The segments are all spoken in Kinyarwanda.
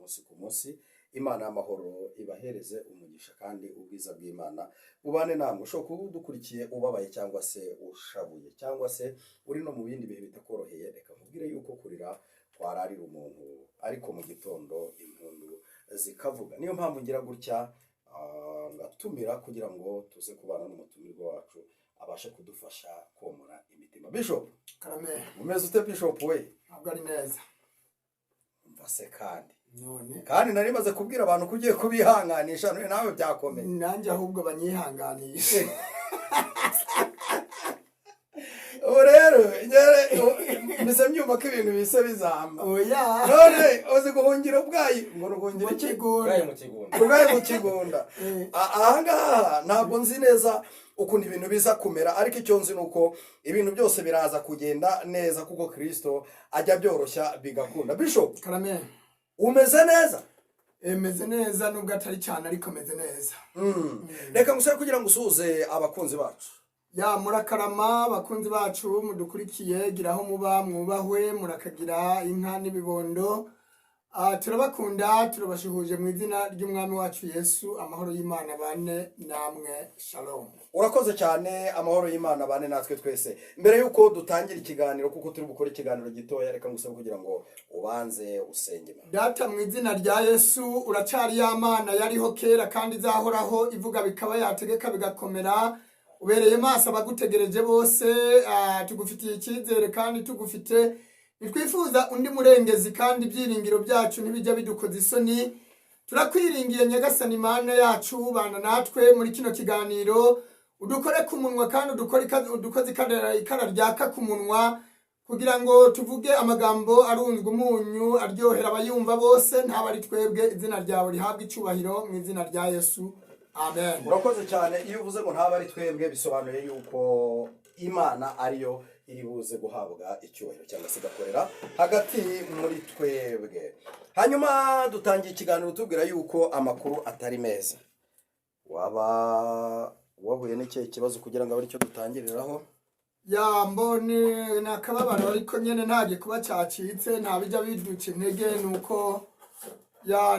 umunsi ku munsi. Imana y'amahoro ibahereze umugisha kandi ubwiza bw'Imana bubane namwe. Ushobora kuba udukurikiye ubabaye cyangwa se ushabuye cyangwa se uri no mu bindi bihe bitakoroheye, reka nkubwire yuko kurira kwararira umuntu ariko mu gitondo impundu zikavuga. Niyo mpamvu ngira gutya ngatumira kugira ngo tuze kubana n'umutumirwa wacu abashe kudufasha komora imitima. Bishop Karame, umeze ute Bishop we? ntabwo ari neza. Umva se kandi None kandi nari maze kubwira abantu ko ugiye kubihanganisha, none nawe byakomeye. nanjye ahubwo banyihanganishe. Ubu rero mbese mbyumva ko ibintu bise bizamba. Oya, None uzi guhungira ubwayi ngo ruhungire mu iki? kigunda. Ubwayi mu kigunda. Ahangaha ntabwo nzi neza ukuntu ibintu biza kumera, ariko icyo nzi nuko ibintu byose biraza kugenda neza kuko Kristo ajya byoroshya bigakunda. Bishop Karame, umeze neza? meze neza nubwo atari cyane ariko meze neza. Reka ngusabe kugira ngo usuhuze abakunzi bacu. Ya murakarama bakunzi bacu mudukurikiye, giraho muba mwubahwe, murakagira inka n'ibibondo. Turabakunda, turabashuhuje mu izina ry'umwami wacu Yesu. Amahoro y'Imana bane namwe. Shalom. Urakoze cyane, amahoro y'Imana bane natwe twese. Mbere yuko dutangira ikiganiro, kuko turi gukora ikiganiro gitoya, reka ngusabe kugira ngo ubanze usenge. Data mu izina rya Yesu, uracari ya Mana yariho kera kandi izahoraho, ivuga bikaba, yategeka bigakomera. Ubereye maso abagutegereje bose, tugufitiye icyizere kandi tugufite. Nitwifuza undi murengezi kandi ibyiringiro byacu ntibijya bidukoza isoni. Turakwiringiye Nyagasani Mana yacu, bana natwe muri kino kiganiro. Udukore ku munwa kandi udukoze ikara ryaka ku munwa, kugira ngo tuvuge amagambo arunzwe umunyu aryohera abayumva bose. Ntaba ari twebwe, izina ryawe rihabwa icyubahiro mu izina rya Yesu. Amen. Urakoze cyane. Iyo uvuze ngo ntaba ari twebwe, bisobanuye yuko Imana ariyo iri buze guhabwa icyubahiro cyangwa se gakorera hagati muri twebwe. Hanyuma dutangiye ikiganiro tubwira yuko amakuru atari meza. Waba wahuye n'icyo kibazo kugira ngo abe aricyo dutangiriraho? Ya mbone nakababaro ariko nyene ntagiye kuba cyacitse, ntabijya biduca intege,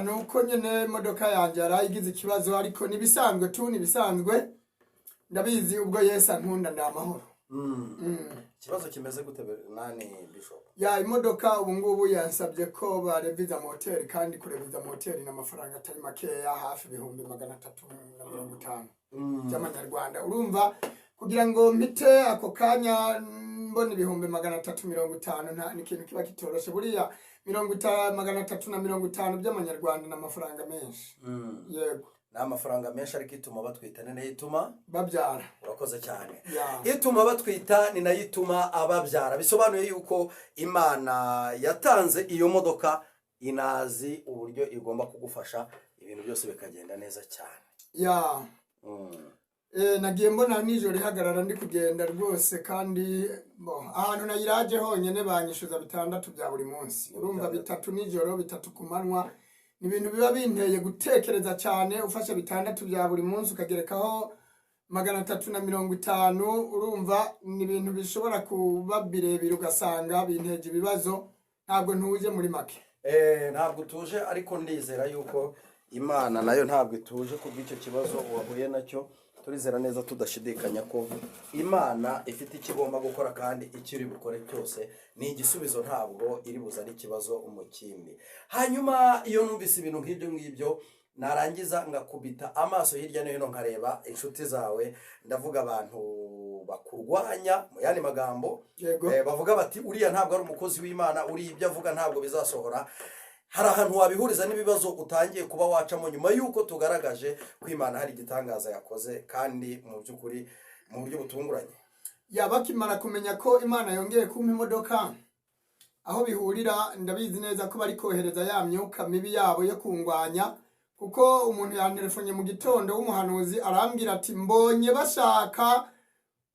nuko nyene imodoka yanjye yarayigize ikibazo, ariko nibisanzwe nibisanzwe. Ndabizi ubwo Yesu ankunda ndamahoro. Ikibazo kimeze gute nani Bishop? Ya imodoka ubu ngubu yansabye ko bareviza moteri, kandi kureviza moteri n'amafaranga atari makeya, hafi 350 by'amanyarwanda. Urumva kugira ngo mpite ako kanya mbona 350 ni ikintu kiba kitoroshe. Buriya 350 by'amanyarwanda n'amafaranga menshi. Yego, ni amafaranga menshi, ariko ituma batwita ni nayo ituma babyara. Urakoze cyane. Yeah. Ituma batwita ni nayo ituma ababyara. Bisobanuye yuko Imana yatanze iyo modoka, inazi uburyo igomba kugufasha ibintu byose bikagenda neza cyane. Ya nagiye mbona nijoro ihagarara ndi kugenda rwose, kandi ahantu nayiraje honyine banyishyuza 6 bya buri munsi. Urumva 3 nijoro 3 ku manywa, ni ibintu biba binteye gutekereza cyane. Ufashe 6 bya buri munsi ukagerekaho 350, urumva ni ibintu bishobora kuba birebire, ugasanga binteje ibibazo. Ntabwo ntuje muri make. Ntabwo tuje, ariko ndizera yuko Imana nayo ntabwo ituje kubw'icyo kibazo wahuye nacyo. Turizera neza tudashidikanya ko Imana ifite ikigomba gukora, kandi icyo iri bukore cyose ni igisubizo, ntabwo iri buzane ikibazo umukindi. Hanyuma iyo numvise ibintu nk'ibyo ngibyo, narangiza ngakubita amaso hirya no hino nkareba inshuti zawe, ndavuga abantu bakurwanya mu yandi magambo. Bavuga bati uriya ntabwo ari umukozi w'Imana, uri ibyo avuga ntabwo bizasohora. Hari ahantu wabihuriza n'ibibazo utangiye kuba wacamo nyuma yuko tugaragaje ko Imana hari igitangaza yakoze, kandi mu by'ukuri mu buryo butunguranye. Bakimara kumenya ko Imana yongeye kumpa imodoka, aho bihurira ndabizi neza ko bari kohereza ya myuka mibi yabo yo kungwanya. Kuko umuntu yantelefone mu gitondo w'umuhanuzi arambwira ati mbonye bashaka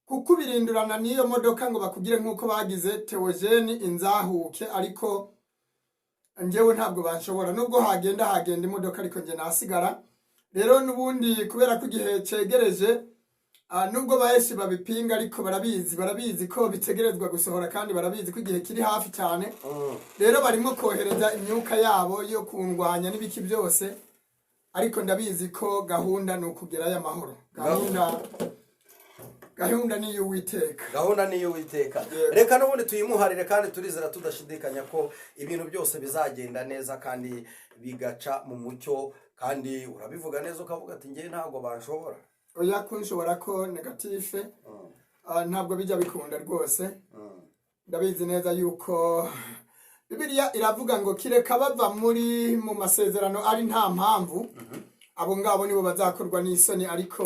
kukubirindurana n'iyo modoka ngo bakugire nk'uko bagize Theogene inzahuke, ariko njyewe ntabwo banshobora. Nubwo hagenda imodoka, ariko nje nasigara. Rero nubundi kubera ko igihe cegereje, nubwo bahesi babipinga ariko barabizi ko bitegerezwa gusohora kandi barabizi ko igihe kiri hafi cyane rero barimo kohereza imyuka yabo yo kundwanya n'ibiki byose ariko ndabizi ko gahunda ni ukugerayo amahoro gahunda ni iy'Uwiteka reka n'ubundi tuyimuharire kandi turizera tudashidikanya ko ibintu byose bizagenda neza kandi bigaca mu mucyo kandi urabivuga neza ukavuga ati ngewe ntabwo banshobora oya kunshobora ko negatife ntabwo bijya bikunda rwose ndabizi neza yuko Bibiliya iravuga ngo kireka bava mu masezerano ari nta mpamvu abo ngabo nibo bazakorwa n'isoni ariko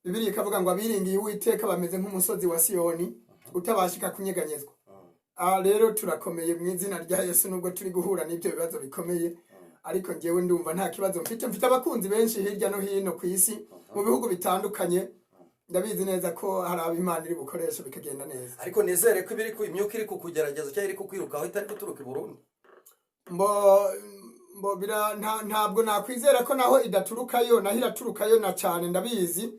Bibiliya ikavuga ngo abiringiye Uwiteka bameze nk'umusozi wa Siyoni utabashika kunyeganyezwa rero turakomeye mu izina rya Yesu nubwo turi guhura n'ibyo bibazo bikomeye ariko ngewe ndumva nta kibazo mfite abakunzi benshi hirya no hino ku isi mu bihugu bitandukanye ndabizi neza ko hari ab'Imana iri bukoresha bikagenda neza ariko nizere ko ibiri ku imyuka iri kukugerageza cyangwa iri kukwirukaho itari guturuka i Burundi ntabwo nakwizera ko naho idaturukayo naho iraturukayo na cyane ndabizi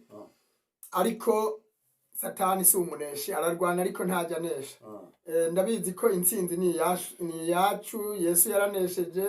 ariko Satani si umuneshi ararwana ariko ntajya anesha ndabizi ko intsinzi ni iyacu Yesu yaranesheje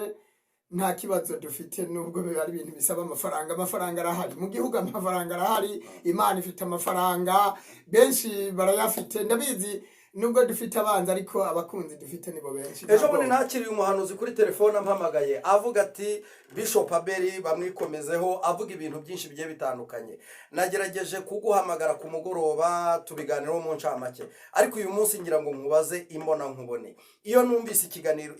nta kibazo dufite nubwo ari ibintu bisaba amafaranga arahari mu gihugu amafaranga arahari Imana ifite amafaranga benshi barayafite ndabizi nubwo dufite abanza ariko abakunzi dufite nibo benshi ejo bundi nakiriye umuhanuzi kuri telefone ampamagaye avuga ati Bishop Abeli bamwikomezeho avuga ibintu byinshi bigiye bitandukanye nagerageje kuguhamagara ku mugoroba tubiganiraho mu ncamake ariko uyu munsi ngira ngo nkubaze imbona nkubone iyo numvise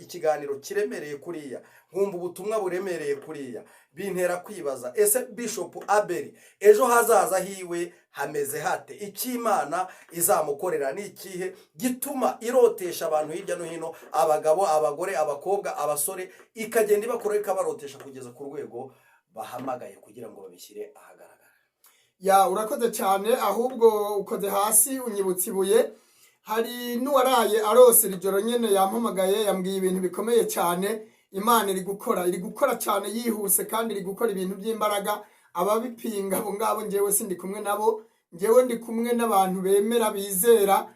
ikiganiro kiremereye kuriya nkumva ubutumwa buremereye kuriya bintera kwibaza ese Bishop Abeli ejo hazaza hiwe hameze hate Imana izamukorera ni ikihe gituma irotesha abantu hirya no hino abagabo abagore abakobwa abasore ikagenda ibakora ikabarotesha kugeza ku rwego bahamagaye kugira ngo babishyire ahagaragara urakoze cyane ahubwo ukoze hasi unyibutsa ibuye hari n'uwaraye arose ijoro nyene yampamagaye yambwiye ibintu bikomeye cyane Imana iri gukora cyane yihuse kandi iri gukora ibintu by'imbaraga ababipinga abo ngabo ngewe sindi kumwe nabo ngewe ndi kumwe n'abantu bemera bizera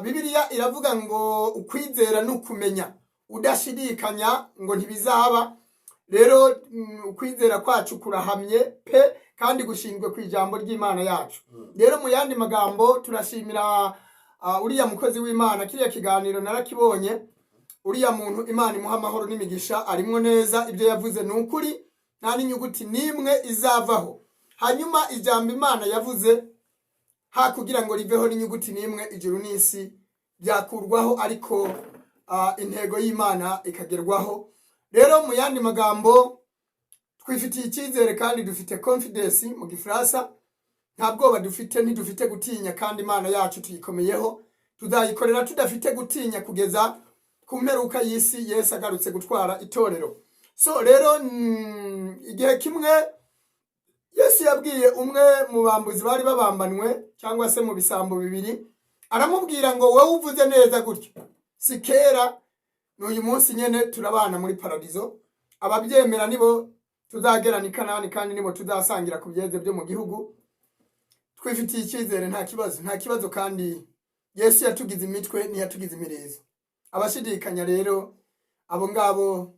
Bibiliya iravuga ngo ukwizera n'ukumenya udashidikanya ngo ntibizaba rero ukwizera kwacu kurahamye pe kandi gushinzwe ku ijambo ry'Imana yacu rero mu yandi magambo turashimira uriya mukozi w'Imana kiriya kiganiro narakibonye uriya muntu Imana imuha amahoro n'imigisha arimwo neza ibyo yavuze ni ukuri nta n'inyuguti n'imwe izavaho hanyuma ijambo Imana yavuze kugira ngo riveho n'inyuguti n'imwe ijuru n'isi byakurwaho ariko intego y'Imana ikagerwaho rero mu yandi magambo twifitiye icyizere kandi dufite confidence mu Gifaransa nta bwoba dufite ntidufite gutinya kandi Imana yacu tuyikomeyeho tuzayikorera tudafite gutinya kugeza ku mperuka y'isi Yesu agarutse gutwara itorero so rero igihe kimwe Yesu yabwiye umwe mu bambuzi bari babambanwe cyangwa se mu bisambo bibiri aramubwira ngo wowe uvuze neza gutyo si kera n'uyu munsi nyene turabana muri paradizo ababyemera nibo tuzagerana i Kanani kandi nibo tuzasangira ku byeze byo mu gihugu twifitiye icyizere nta kibazo kandi Yesu yatugize imitwe ntiyatugize imirizo abashidikanya rero abo ngabo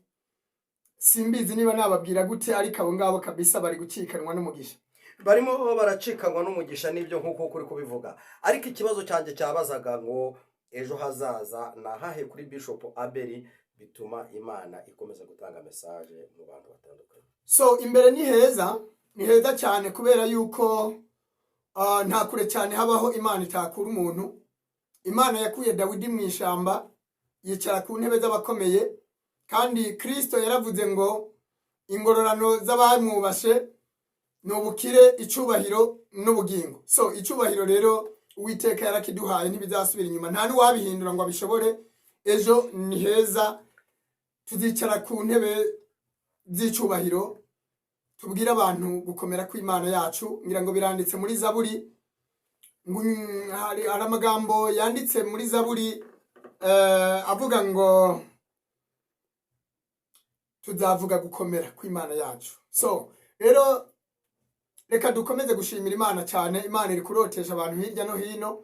simbizi niba nababwira gute ariko abo ngabo kabisa bari gucikanwa n'umugisha barimo baracikanwa n'umugisha nibyo nkuko kuri kubivuga ariko ikibazo cyanjye cyabazaga ngo ejo hazaza nahahe kuri Bishop Abeli bituma Imana ikomeza gutanga message mu bantu batandukanye so imbere ni heza cyane kubera yuko nta kure cyane habaho Imana itakura umuntu Imana yakuye Dawidi mu ishamba yicara ku ntebe z'abakomeye kandi Kristo yaravuze ngo ingororano z'abamwubashe n'ubukire icubahiro n'ubugingo so icubahiro rero Uwiteka yarakiduhaye ntibizasubira inyuma nta n'uwabihindura ngo abishobore ejo ni heza tuzicara ku ntebe z'icubahiro tubwire abantu gukomera kw'Imana yacu ngira ngo biranditse muri Zaburi hari amagambo yanditse muri Zaburi avuga ngo tuzavuga gukomera kw'Imana yacu so rero reka dukomeze gushimira Imana cyane. Imana iri kurotesha abantu hirya no hino,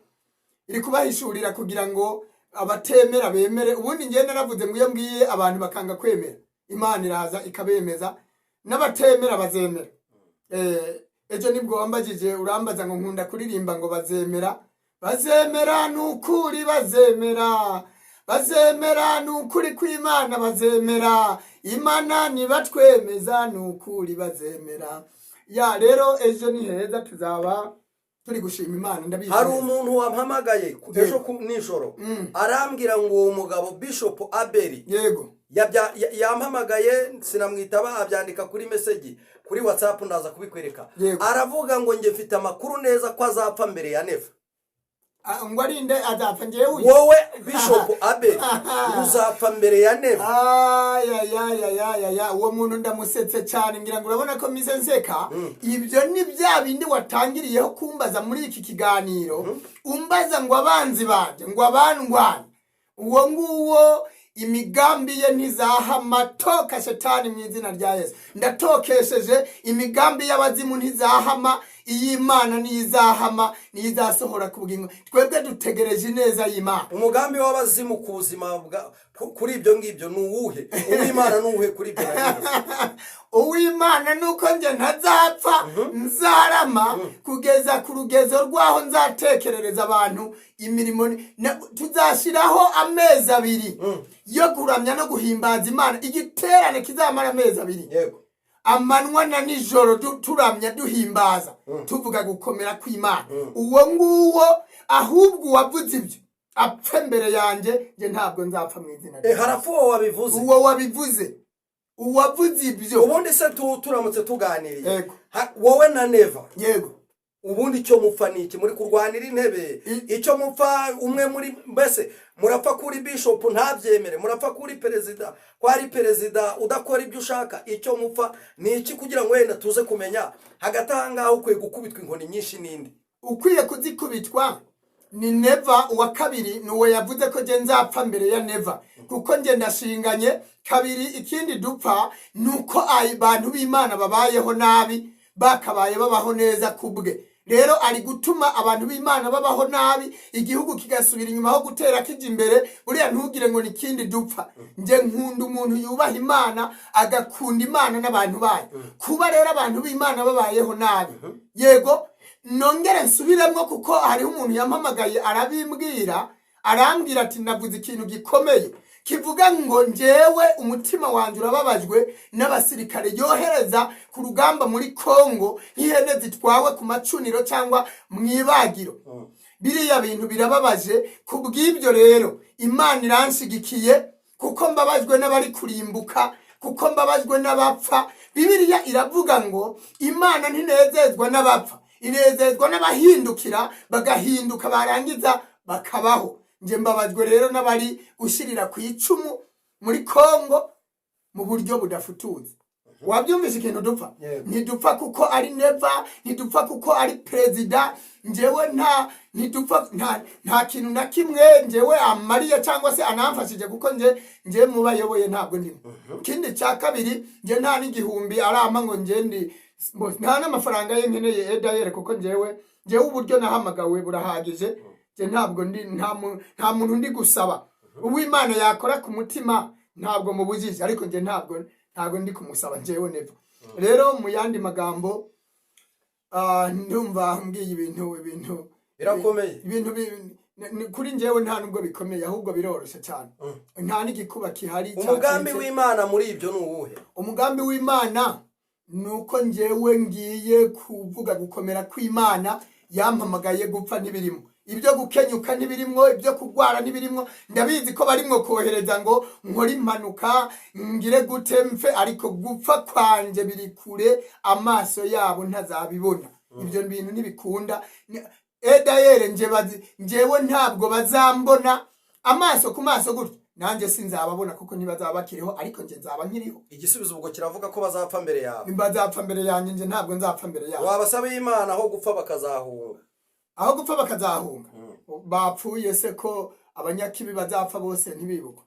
iri kubahishurira kugira ngo abatemera bemere. Ubundi ngende naravuze ngo iyo mbwiye abantu bakanga kwemera, Imana iraza ikabemeza, n'abatemera bazemera. Ejo nibwo wambajije urambaza ngo nkunda kuririmba ngo bazemera. Bazemera nukuri, bazemera bazemera nukuri kw'Imana, bazemera Imana nibatwemeza nukuri, bazemera. Ya rero ejo ni heza, tuzaba turi gushima Imana. Ndabizi hari umuntu wampamagaye ejo nijoro arambwira ngo uwo mugabo Bishop Abeli yego yampamagaye, sinamwitaba, abyandika kuri message kuri WhatsApp, ndaza kubikwereka. Aravuga ngo nge mfite amakuru neza ko azapfa mbere ya Neva. ngo arinde azapfa ngewe wowe Bishop Abeli uzapfa mbere ya Neva. uwo muntu ndamusetse cyane, ngira ngo urabona ko mise nseka. Ibyo ni bya bindi watangiriyeho kumbaza muri iki kiganiro, umbaza ngo abanzi banje ngo abandwane. Uwo nguwo imigambi ye ntizahama, toka shetani mu izina rya Yesu. Ndatokesheje imigambi y'abazimu ntizahama, iy'Imana nizahama, nizasohora ku bugingo. Twebwe dutegereje neza y'Imana. Umugambi w'abazimu ku buzima kuri ibyo ngibyo nuwuhe? Uw'Imana nuwuhe kuri ibyo? Uw'Imana nuko nje ntazapfa, nzarama kugeza ku rugezo rwaho nzatekerereza abantu imirimo. Tuzashiraho amezi 2 yo kuramya no guhimbaza Imana. Igiterane kizamara amezi 2. Yego. Amanywa na nijoro turamya duhimbaza, tuvuga gukomera kw'Imana. Uwo nguwo ahubwo wavuze ibyo apfe mbere yanjye, nje ntabwo nzapfa mu izina rye. Harafu wabivuze. Uwo wabivuze, uwavuze ibyo. Ubundi se turamutse tuganiriye wowe na Neva, yego, ubundi icyo mupfa niki? Muri kurwanira intebe? Icyo mupfa umwe muri mbese murapfa kuri Bishop ntabyemere, murapfa kuri perezida, kwari perezida udakora ibyo ushaka. Icyo mupfa niki kugira ngo wenda tuze kumenya hagatanga ukwiye gukubitwa inkoni nyinshi ninde? Ukwiye kuzikubitwa ni Neva. Uwa kabiri nuwe yavuze ko je nzapfa mbere ya Neva, kuko nje ndashinganye kabiri. Ikindi dupfa nuko abantu b'Imana babayeho nabi, bakabaye babaho neza kubwe. Rero ari gutuma abantu b'Imana babaho nabi, igihugu kigasubira inyuma ho gutera kije imbere. Buriya ntugire ngo nikindi dupfa. Nje nkunda umuntu yubaha Imana, agakunda Imana n'abantu bayo. Kuba rero abantu b'Imana babayeho nabi, yego nongere nsubiremo, kuko hariho umuntu yampamagaye arabimbwira, arambwira ati navuze ikintu gikomeye kivuga ngo njewe umutima wanjye urababajwe n'abasirikare yohereza ku rugamba muri Kongo nk'ihene zitwawe ku macuniro cyangwa mwibagiro. Biriya bintu birababaje. Kubw'ibyo rero Imana iranshigikiye, kuko mbabajwe n'abari kurimbuka, kuko mbabajwe n'abapfa. Bibiliya iravuga ngo Imana ntinezezwa n'abapfa, inezezwa n'abahindukira bagahinduka, barangiza bakabaho. Nje mbabajwe rero n'abari gushirira ku icumu muri Kongo mu buryo budafutuze. Wabyumvise ikintu dupfa? Ntidupfa kuko ari Neva, ntidupfa kuko ari perezida. Njewe ntidupfa nta kintu na kimwe njewe amariye cyangwa se anamfashije, kuko nje mubayoboye ntabwo ndimo. Kindi cya kabiri, nje nta n'igihumbi arama ngo nje nta n'amafaranga ye nkeneye edayere, kuko njewe uburyo nahamagawe burahagije. Je ntabwo nta muntu ndi gusaba. Uw'Imana yakora ku mutima ntabwo mubujije, ariko nje ntabwo ndi kumusaba njewe Neva. Rero mu yandi magambo, ndumva mbwiye ibintu birakomeye. Ibintu kuri njewe nta nubwo bikomeye, ahubwo biroroshye cyane. Nta n'igikuba kihari. Umugambi w'Imana muri ibyo ni uwuhe? Umugambi w'Imana nuko njewe ngiye kuvuga gukomera kw'Imana. Yampamagaye gupfa ntibirimo, ibyo gukenyuka ntibirimo, ibyo kugwara ntibirimo. Ndabizi ko barimo kohereza ngo nkora impanuka ngire gute mfe, ariko gupfa kwanje biri kure, amaso yabo ntazabibona. Ibyo bintu ntibikunda. Edayere njewe ntabwo bazambona amaso ku maso gutyo, nanjye sinzababona kuko ntibazaba bakiriho, ariko nje nzaba nkiriho. Igisubizo ubwo kiravuga ko bazapfa mbere yawe. Bazapfa mbere yanjye, nje ntabwo nzapfa mbere yawe. Wabasaba Imana aho gupfa bakazahunga? Aho gupfa bakazahunga? Bapfuye se ko abanyakibi bazapfa bose ntibibukwa?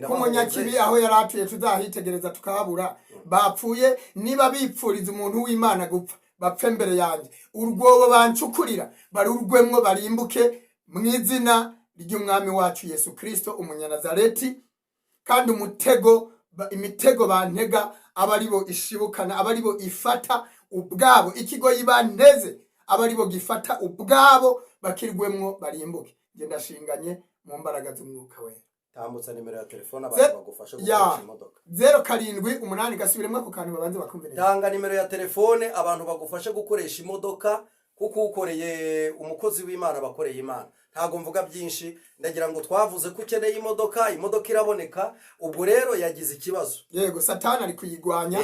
Ko umunyakibi aho yaratuye tuzahitegereza tukahabura. Bapfuye niba bipfuriza umuntu w'Imana gupfa, bapfe mbere yanjye, urwobo bancukurira barurwemwo barimbuke mu izina ry'umwami wacu Yesu Kristo umunyanazareti. Kandi imitego bantega aba aribo ishibukana, aba aribo ifata ubwabo, ikigoyi banteze aba aribo gifata ubwabo bakirwemwo barimbuke. Nge ndashinganye mu mbaraga z'umwuka wera. Tambutsa nimero ya telefone abantu bagufasha gukoresha imodoka. 07 gasubiremo ako kantu babanze bakumvire. Tanga nimero ya telefone abantu bagufasha gukoresha imodoka, kuko ukoreye umukozi w'Imana bakoreye Imana. Ntago mvuga byinshi, ndagira ngo twavuze ko ukeneye imodoka iraboneka. Ubwo rero yagize ikibazo. Yego, Satani ari kuyigwanya,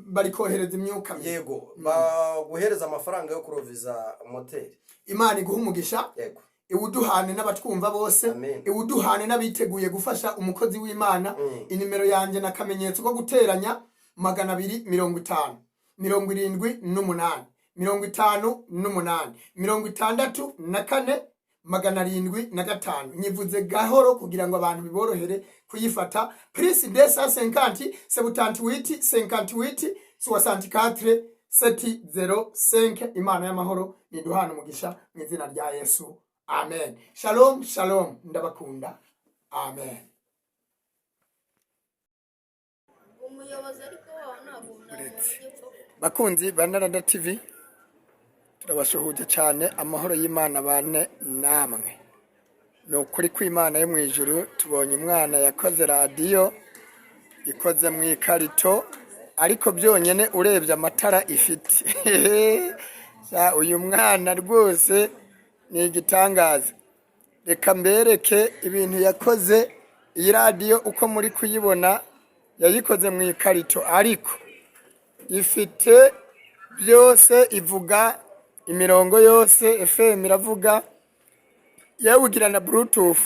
bari kohereza imyuka. Yego, baguhereza amafaranga yo kuroviza moteri. Imana iguha umugisha. Yego. Iwuduhane n'abatwumva bose, iwuduhane n'abiteguye gufasha umukozi w'Imana. Inimero yanjye na kamenyetso ko guteranya 250 78 58 64 705. Nyivuze gahoro kugira ngo abantu biborohere kuyifata. Plus 250 78 58 64 705. Imana y'amahoro niduhana umugisha mu izina rya Yesu. Amen. Shalom, shalom. Ndabakunda. Amen. Bakunzi ba Narada TV, turabashuhuje cyane. Amahoro y'Imana bane namwe. No kuri kw'Imana yo mu ijuru. Tubonye umwana yakoze radio, ikoze mu ikarito, ariko byonyene urebye amatara ifite. Uyu mwana rwose ni igitangaza. Reka mbereke ibintu yakoze. Iyi radio uko muri kuyibona yayikoze mu ikarito, ariko ifite byose, ivuga imirongo yose, FM iravuga, yawugira na Bluetooth,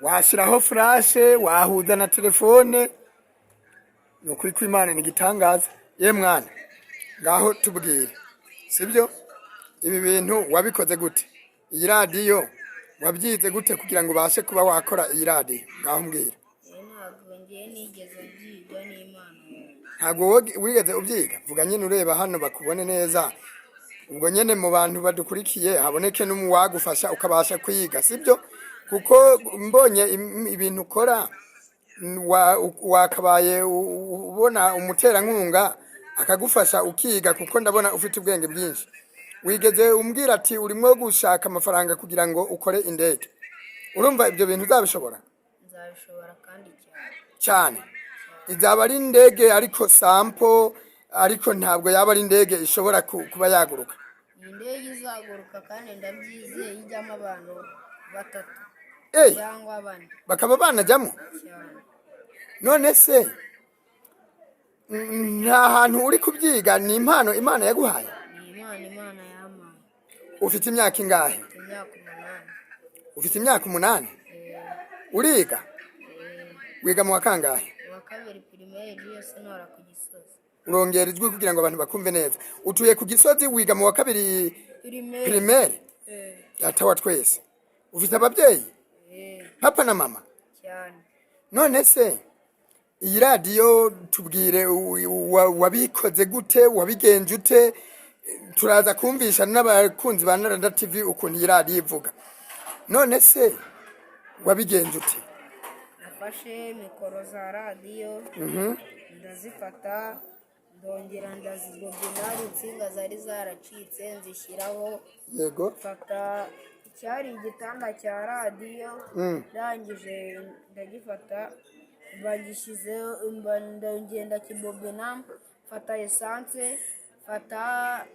washiraho flash, wahuza na telefone. No kuri kw'Imana ni gitangaza. Ye mwana, ngaho tubwire, sibyo? Ibi bintu wabikoze gute? Iyi radio wabyize gute kugira ngo bashe kuba wakora iyi radio? Ngaho mbwira. Ntabwo ngiye nigeze byiga n'Imana. Ntabwo wigeze ubyiga? Vuga nyine ureba hano bakubone neza. Ubwo nyene mu bantu badukurikiye haboneke n'umuwagufasha ukabasha kwiga, sibyo? Kuko mbonye ibintu ukora wakabaye ubona umuterankunga akagufasha ukiga, kuko ndabona ufite ubwenge bwinshi. Wigeze umbwira ati urimo gushaka amafaranga kugira ngo ukore indege. Urumva ibyo bintu uzabishobora? Nzabishobora kandi cyane. Izaba ari indege ariko sample, ariko ntabwo yaba ari indege ishobora kuba yaguruka. Indege izaguruka kandi ndabyizeye ijyamo abantu 3 cyangwa 4. Bakaba banajyamo? None se nta hantu uri kubyiga? Ni impano Imana yaguhaye? Ni Imana yampaye. Ufite imyaka ingahe? Imyaka 8. Ufite imyaka 8? Uriga? Wiga mu wakangahe? Wa kabiri primaire, yose nora ku Gisozi. Urongera ijwi kugira ngo abantu bakumve neza. Utuye ku Gisozi, wiga mu wa kabiri primaire? Yatawa twese. Ufite ababyeyi? Papa na mama? Cyane. None se iyi radio tubwire wabikoze gute, wabigenje ute? Turaza kumvisha n'abakunzi ba Narada TV ukuntu iyi radio ivuga. None se wabigenje ute? Nafashe mikoro za radio, ndazifata, ndongera ndazigobina, insinga zari zaracitse nzishyiraho. Yego. Fata cyari igitanda cya radio, ndangije ndagifata, bagishyizeho, ndongera kibobina, fata essence, fata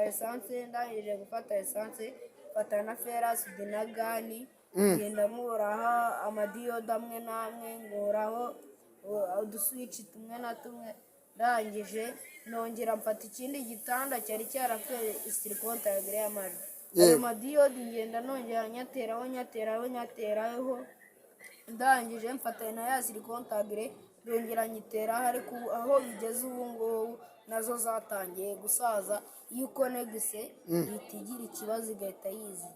essence, ndangije gufata essence, fata na ferrous dinagani, ngenda nkuraho amadiyode amwe namwe, nkuraho uduswitch tumwe na tumwe, ndangije nongera mfata ikindi gitanda cyari cyarafite silicone y'amajwi. Ayo madiyode ngenda nongera nyateraho, ndangije mfata na ya silicone ndongera nyiteraho, ariko aho bigeze ubu ngubu nazo zatangiye gusaza. Iyo ukonegise itigira ikibazo igahita yizi.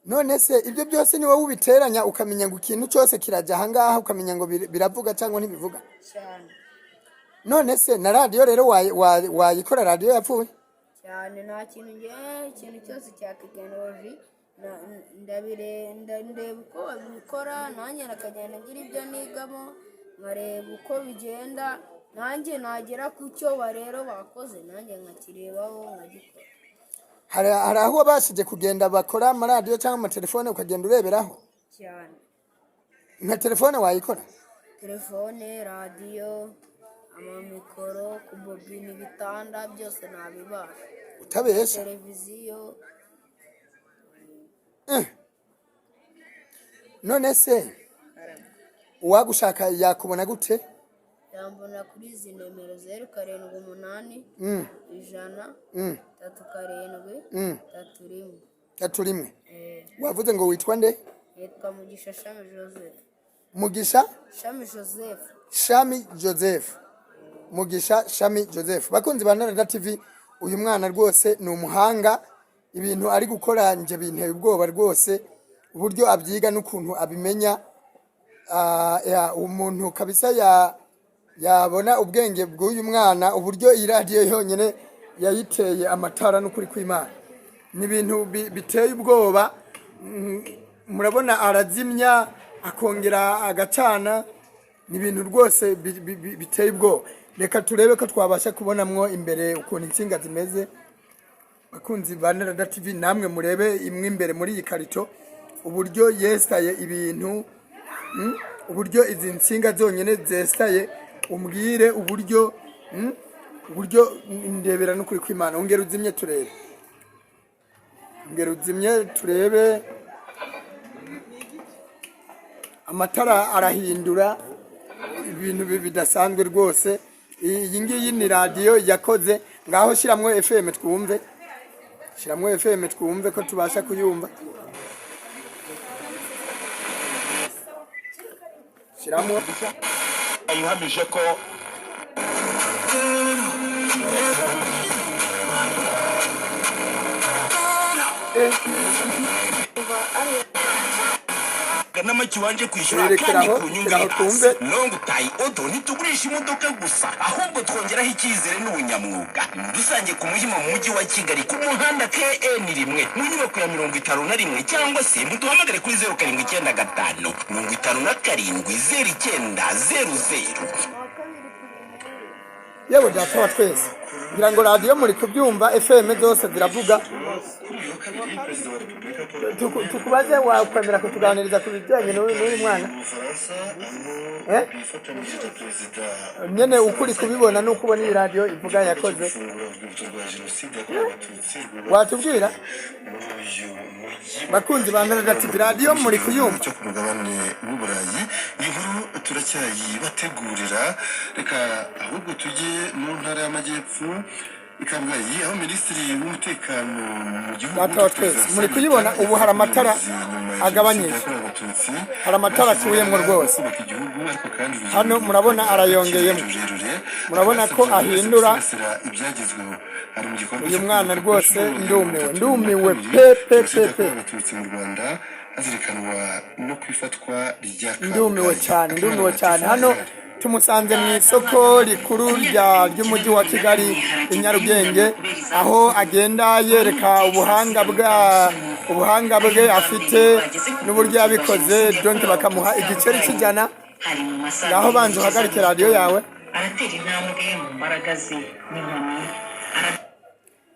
None se ibyo byose ni wowe ubiteranya ukamenya ngo ikintu cyose kirajya aha ngaha, ukamenya ngo biravuga cyangwa ntibivuga? Cyane. none se na radiyo rero wayikora radiyo yapfuye cyane nta kintu ikintu cyose cya tekinoloji ndeba uko babikora nanjye nakagenda ngira ibyo nigamo nkareba uko bigenda nanjye nagera ku cyo rero bakoze nanjye nkakirebaho nkagikora. hari aho wabashije kugenda bakora amaradiyo cyangwa amatelefone ukagenda ureberaho cyane. nka telefone wayikora? Telefone, radiyo, amamikoro, kubobina ibitanda byose nabibasha. utabesha? Televiziyo. none se uwagushaka yakubona gute? yambona kuri izi nimero 078 100 37 31. wavuze ngo witwa nde? yitwa Mugisha Shami Joseph. Mugisha Shami Joseph. Shami Joseph. Mugisha Shami Joseph. Bakunzi ba Narada TV, uyu mwana rwose ni umuhanga, ibintu ari gukora nje binteye ubwoba rwose, uburyo abyiga n'ukuntu abimenya. Umuntu kabisa yabona ubwenge bw'uyu mwana, uburyo iradiyo yonyene yayiteye amatara n'ukuri kw'Imana. Ni ibintu biteye ubwoba. Murabona arazimya akongera agacana, ni ibintu rwose biteye ubwoba. Reka turebe ko twabasha kubonamwo imbere ukuntu insinga zimeze. Bakunzi ba Narada TV, namwe murebe imwe imbere muri iyi karito uburyo yestaye ibintu, uburyo izi nsinga zonyene zestaye, umbwire uburyo ndebera n'ukuri kw'Imana. Ongera uzimye turebe, ongera uzimye turebe. Amatara arahindura ibintu bidasanzwe rwose. Iyi ngiyi ni radiyo yakoze. Ngaho shiramwo FM twumve, shiramwo FM twumve ko tubasha kuyumva. Shiramwo yuhamije ko n'amaki wanje kwishyura kandi ku nyungu nongo tayi odo ntitugurisha imodoka gusa, ahubwo twongeraho icyizere n'ubunyamwuga. Dusange ku Muhima mu mujyi wa Kigali ku muhanda KN 1 mu nyubako ya 51 cyangwa se muduhamagare kuri 0795 57 yewe data wa twese, ngira ngo radiyo muri kubyumva, FM zose ziravuga. Tukubaze wakwemera kutuganiriza ku bijyanye n'uyu mwana nyene ukuri kubibona nuko ubona iyi radiyo ivuga yakoze? watubwira bakunzi ba Narada TV, radiyo muri kuyumva cyo ku mugabane w'Uburayi. Inkuru turacyayibategurira, reka ahubwo tujye mu ntara y'Amajyepfo Kabgayi, aho minisitiri w'umutekano mu gihugu muri kuyibona. Ubu hari amatara agabanyije, hari amatara akuyemo rwose. Hano murabona arayongeyemo, murabona ko ahindura. Uyu mwana rwose ndumiwe pe mu Rwanda hazirikanwa no kwifatwa rya ndumiwe cyane. Hano tumusanze mu isoko rikuru ry'umujyi wa Kigali i Nyarugenge, aho agenda yereka ubuhanga bwe afite n'uburyo yabikoze. Donke bakamuha igiceri cy'ijana. Ngaho banze uhagarike radiyo yawe. aratera intambwe mu mbaraga ze n'inkoni.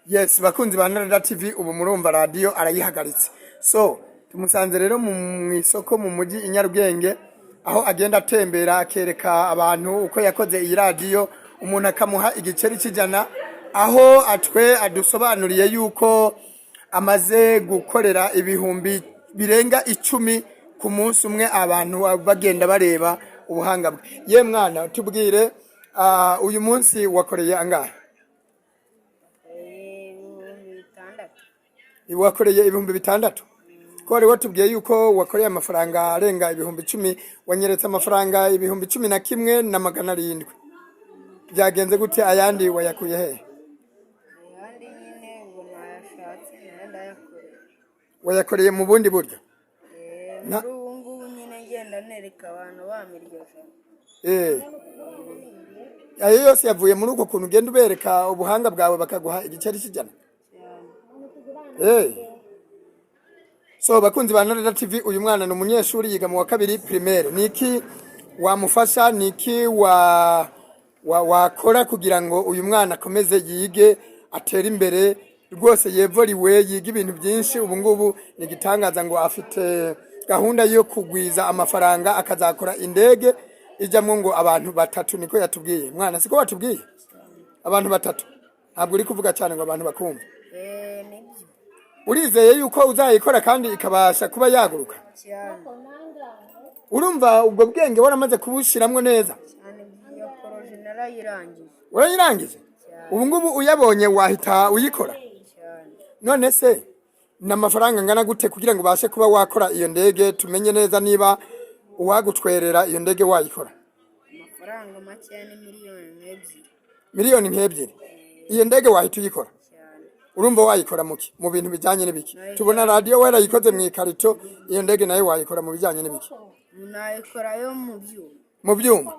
Yes, bakunzi ba Narada TV, ubu murumva radiyo arayihagaritse. So tumusanze rero mu isoko mu mujyi i Nyarugenge, aho agenda atembera akereka abantu uko yakoze iyi radiyo. Umuntu akamuha igiceri cy'ijana, aho adusobanuriye yuko amaze gukorera ibihumbi birenga 10 ku munsi umwe, abantu bagenda bareba ubuhanga bwe. Ye mwana, tubwire uyu munsi wakoreye angahe? Wakoreye ibihumbi 6. Ko wari watubwiye yuko wakoreye amafaranga arenga ibihumbi 10, wanyeretse amafaranga ibihumbi 11 na 700. Byagenze gute? Ayandi wayakuye he? Ayandi nyine ngo nayashatse ndayakorera. Wayakoreye mu bundi buryo? Muri ubu ngubu nyine ngenda nereka abantu bamiryoshya. ayo yose yavuye muri uko kuntu ugenda ubereka ubuhanga bwawe bakaguha igiceri cy'ijana. So bakunzi ba Narada TV, uyu mwana ni umunyeshuri yiga mu wa 2 primaire. Niki wamufasha, niki wakora kugira ngo uyu mwana akomeze yige atera imbere rwose, yevoriwe yiga ibintu byinshi. Ubu ngubu ni gitangaza ngo afite gahunda yo kugwiza amafaranga akazakora indege ijamwe ngo abantu 3, niko yatubwiye. Mwana siko watubwiye abantu 3, ntabwo uri kuvuga cyane ngo abantu bakumva. Urizeye yuko uzayikora kandi ikabasha kuba yaguruka? Urumva ubwo bwenge waramaze kubushiramwe neza? Urayirangije? Ubu ngubu uyabonye wahita uyikora? None se n'amafaranga ngana gute kugira ngo bashe kuba wakora iyo ndege, tumenye neza niba uwagutwerera iyo ndege wayikora? Amafaranga make ni miliyoni nk'ebyiri. Iyo ndege wahita uyikora? Urumva wayikora muki mu bintu bijyanye n'ibiki? Tubona radio warayikoze mu ikarito, iyo ndege nayo wayikora mu bijyanye n'ibiki? Nayikora yo mu byuma. Mu byuma?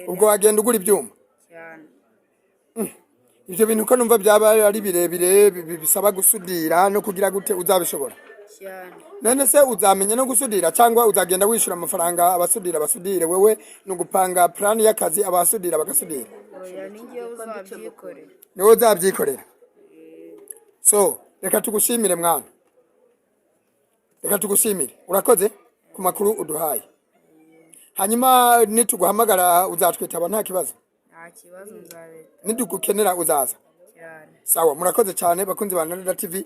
Ubwo wagenda ugura ibyuma? Ibyo bintu ko numva byaba ari birebire bisaba gusudira no kugira gute uzabishobora? None se uzamenye no gusudira cyangwa uzagenda wishura amafaranga abasudira basudire, wewe no gupanga plan y'akazi abasudira bagasudira? Oya, ningiye uzabyikorera. Niwe uzabyikorera? So reka tugushimire mwana, reka tugushimire, urakoze ku makuru uduhaye. Hanyuma nituguhamagara uzatwitaba nta kibazo? Nta kibazo, nzabeta. Nidugukenera uzaza? Cyane. Sawa, murakoze cyane bakunzi ba Narada TV.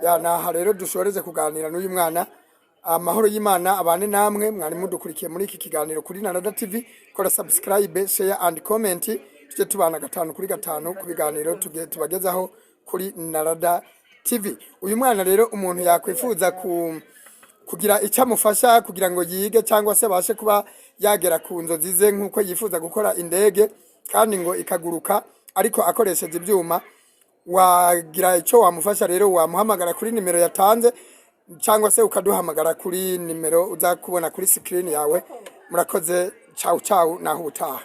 Naha rero dushoreze kuganira n'uyu mwana. Amahoro y'Imana abane namwe, mwari mudukurikiye muri iki kiganiro kuri Narada TV. Kora subscribe, share and comment, tujye tubana 5 kuri 5 ku biganiro tubagezaho kuri Narada TV. Uyu mwana rero umuntu yakwifuza kugira icyo amufasha kugira ngo yige cyangwa se bashe kuba yagera ku nzozi ze, nkuko yifuza gukora indege kandi ngo ikaguruka ariko akoresheje ibyuma, wagira icyo wamufasha rero wamuhamagara kuri nimero yatanze cyangwa se ukaduhamagara kuri nimero uza kubona kuri screen yawe. Murakoze, ciao ciao, naho utaha.